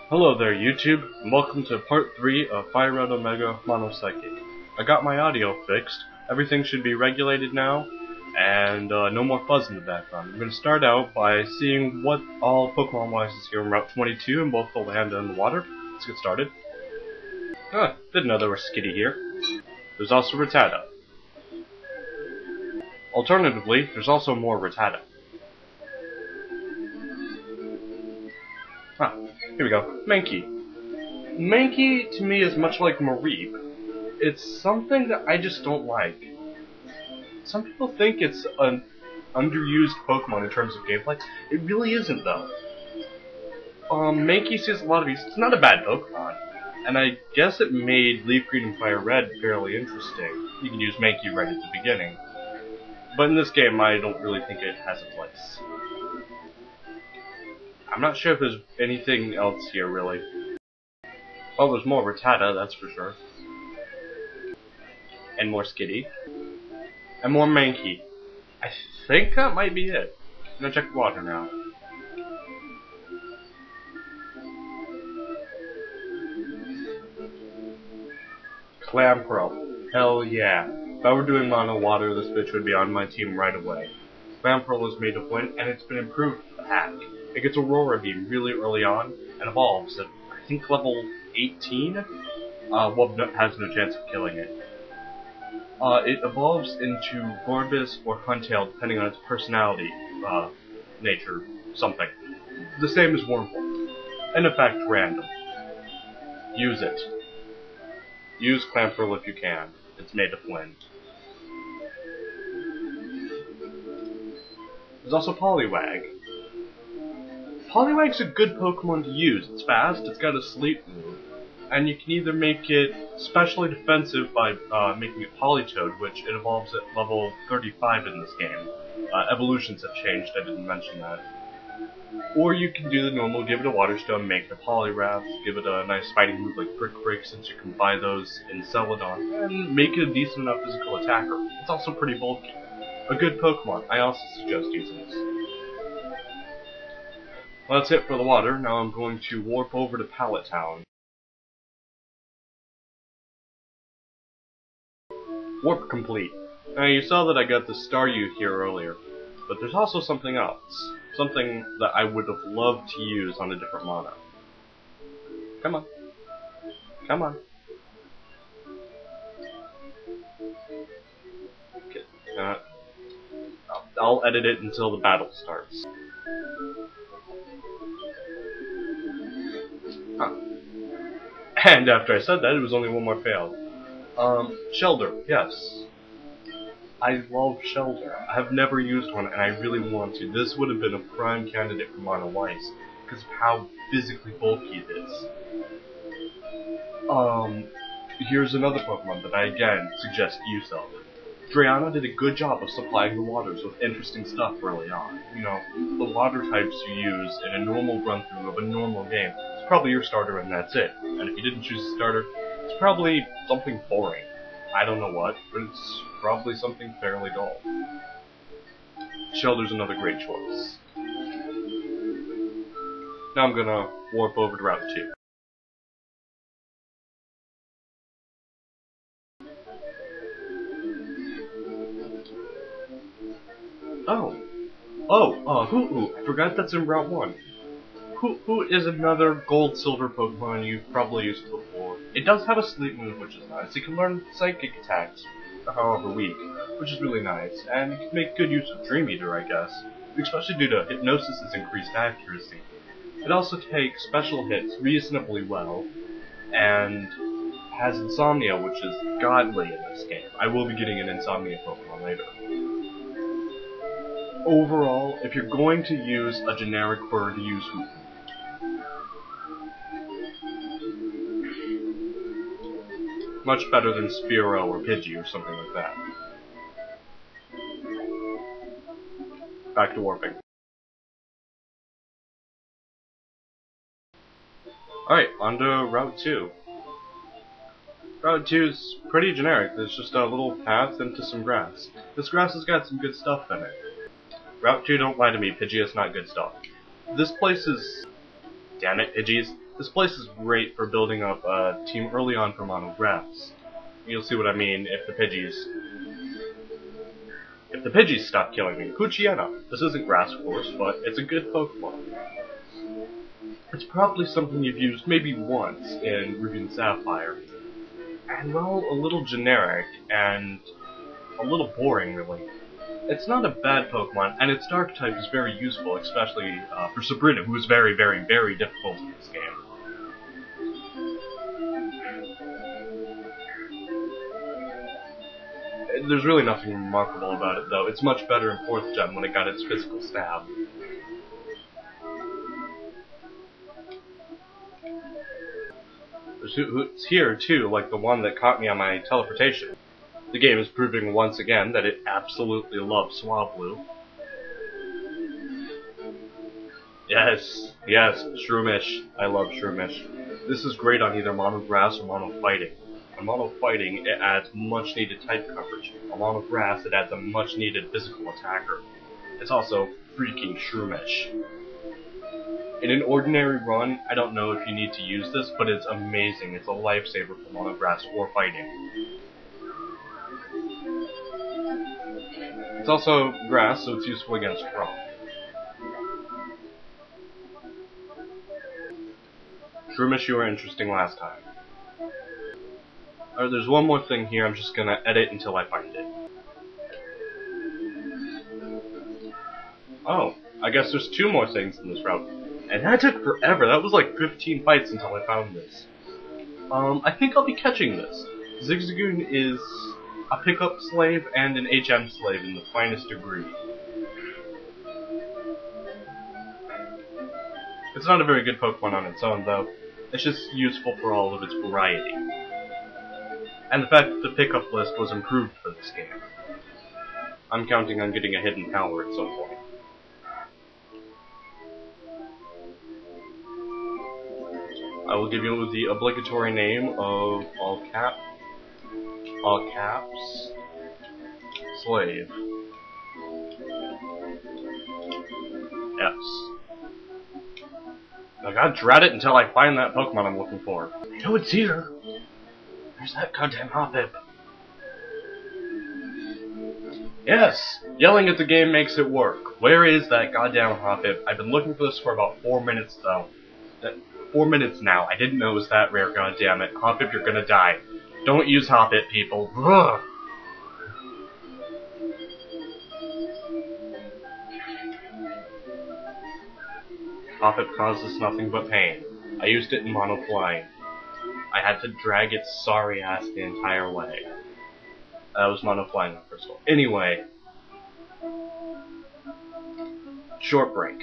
Hello there YouTube, and welcome to part 3 of Fire Red Omega Monocyclic. I got my audio fixed, everything should be regulated now, and no more fuzz in the background. I'm going to start out by seeing what all Pokemon-wise is here in Route 22 in both the land and the water. Let's get started. Didn't know there was Skitty here. There's also Rattata. Alternatively, there's also more Rattata. Here we go. Mankey. Mankey, to me, is much like Mareep. It's something that I just don't like. Some people think it's an underused Pokemon in terms of gameplay. It really isn't, though. Mankey sees a lot of use. It's not a bad Pokemon. And I guess it made Leaf Green and Fire Red fairly interesting. You can use Mankey right at the beginning. But in this game, I don't really think it has a place. I'm not sure if there's anything else here, really. Oh, there's more Rattata, that's for sure. And more Skitty. And more Mankey. I think that might be it. I'm gonna check the water now. Clamperl. Hell yeah. If I were doing mono water, this bitch would be on my team right away. Clamperl is made of wind, and it's been improved for the hack. It gets Aurora Beam really early on, and evolves at, I think, level 18? Has no chance of killing it. It evolves into Gorbis or Huntail, depending on its personality, nature, something. The same as Wormhole. In effect, random. Use it. Use Clamperl if you can. It's made of wind. There's also Poliwag. Poliwag's a good Pokemon to use. It's fast, it's got a sleep move, and you can either make it specially defensive by making it Politoed, which it evolves at level 35 in this game. Evolutions have changed, I didn't mention that. Or you can do the normal, give it a Water Stone, make it a Poliwrath, give it a nice fighting move like Brick Break, since you can buy those in Celadon, and make it a decent enough physical attacker. It's also pretty bulky. A good Pokemon. I also suggest using this. Well, that's it for the water. Now I'm going to warp over to Pallette Town. Warp complete. Now you saw that I got the Staryu here earlier, but there's also something else. Something that I would have loved to use on a different mono. Come on. Come on. Okay. I'll edit it until the battle starts. And after I said that, it was only one more fail. SHELLDER, yes. I love SHELLDER. I have never used one, and I really want to. This would have been a prime candidate for Mono Ice, because of how physically bulky it is. Here's another Pokemon that I again suggest use of. Drayana did a good job of supplying the waters with interesting stuff early on. You know, the water types you use in a normal run-through of a normal game is probably your starter and that's it. And if you didn't choose a starter, it's probably something boring. I don't know what, but it's probably something fairly dull. SHELLDER's another great choice. Now I'm gonna warp over to Route 2. Hoo-Hoo. I forgot that's in Route 1. Hoo-Hoo is another gold-silver Pokemon you've probably used before. It does have a sleep move, which is nice. It can learn psychic attacks, however weak, which is really nice. And it can make good use of Dream Eater, I guess, especially due to Hypnosis's increased accuracy. It also takes special hits reasonably well, and has Insomnia, which is godly in this game. I will be getting an Insomnia Pokemon later. Overall, if you're going to use a generic bird, use Hoo-Hoo. Much better than Spearow or Pidgey or something like that. Back to warping. Alright, on to Route 2. Route 2 is pretty generic. There's just a little path into some grass. This grass has got some good stuff in it. Route 2, don't lie to me, Pidgeot's not good stuff. This place is Damn it, Pidgeys. This place is great for building up a team early on for monographs. You'll see what I mean if the Pidgeys stop killing me. Poochyena. This isn't grass, of course, but it's a good Pokemon. It's probably something you've used maybe once in Ruby and Sapphire. And, well, a little generic, and a little boring, really. It's not a bad Pokemon, and its Dark type is very useful, especially for Sabrina, who is very, very, very difficult in this game. There's really nothing remarkable about it, though. It's much better in 4th Gen when it got its physical stab. There's hoots here, too, like the one that caught me on my teleportation. The game is proving once again that it absolutely loves Swablu. Yes, Shroomish. I love Shroomish. This is great on either Mono Grass or Mono Fighting. On Mono Fighting, it adds much needed type coverage. On Mono Grass, it adds a much needed physical attacker. It's also freaking Shroomish. In an ordinary run, I don't know if you need to use this, but it's amazing. It's a lifesaver for Mono Grass or Fighting. It's also grass, so it's useful against rock. Shroomish, you were interesting last time. Alright, there's one more thing here. I'm just gonna edit until I find it. Oh, I guess there's 2 more things in this route. And that took forever. That was like 15 fights until I found this. I think I'll be catching this. ZIGZAGOON is a pickup slave and an HM slave in the finest degree. It's not a very good Pokemon on its own, though. It's just useful for all of its variety. And the fact that the pickup list was improved for this game. I'm counting on getting a hidden power at some point. I will give you the obligatory name of all caps, slave. Yes. I gotta dread it until I find that Pokemon I'm looking for. I know it's here. There's that goddamn Hoppip. Yes! Yelling at the game makes it work. Where is that goddamn Hoppip? I've been looking for this for about 4 minutes, though. 4 minutes now. I didn't know it was that rare, goddammit. Hoppip, you're gonna die. Don't use Hoppip, people. Ugh. Hoppip causes nothing but pain. I used it in Mono Flying. I had to drag its sorry ass the entire way. That was Mono Flying, first of all. Anyway. Short break.